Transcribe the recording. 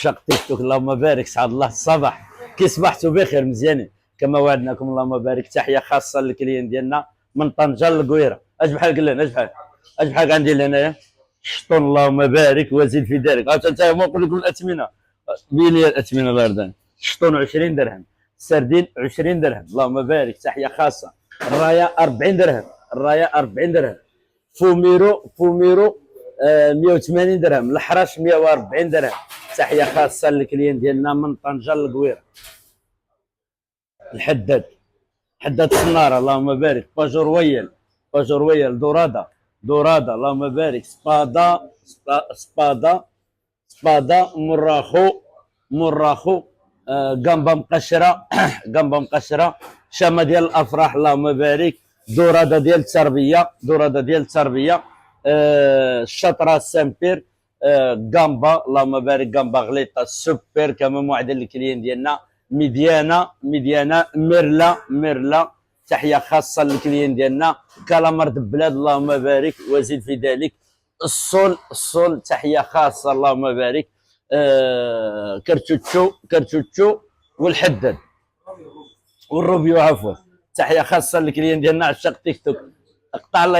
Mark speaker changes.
Speaker 1: عشاق تيك توك اللهم بارك، سعد الله الصباح. كي صبحتوا بخير مزيانين كما وعدناكم، اللهم بارك. تحيه خاصه للكليين ديالنا من طنجه للقويره. اش بحال قال لنا اش بحال غندير لهنايا شطون اللهم بارك وزيد في ذلك. انت ما نقول لكم الاثمنه بيلي الاثمنه الله يرضى. شطون 20 درهم، سردين 20 درهم اللهم بارك. تحيه خاصه. الرايه 40 درهم، الرايه 40 درهم. فوميرو 180 درهم. الحراش 140 درهم. تحيه خاصه للكليين ديالنا من طنجه للقويره. الحداد، حداد صناره اللهم بارك. باجو رويال دورادا اللهم بارك. سبادا مراخو قنبه مقشره قنبه مقشره. شامه ديال الافراح اللهم بارك. دوراده ديال التربيه. الشطره سامبير. قنبه اللهم بارك. قنبه غليطه سوبر كما موعدين الكليين ديالنا. ميديانا ميرلا. تحيه خاصه للكليين ديالنا. كالامر دبلاد اللهم بارك وزيد في ذلك. الصول تحيه خاصه اللهم بارك. كرتوتشو والحداد والروبيو عفوا. تحيه خاصه للكليين ديالنا عشاق تيك توك. اقطع الله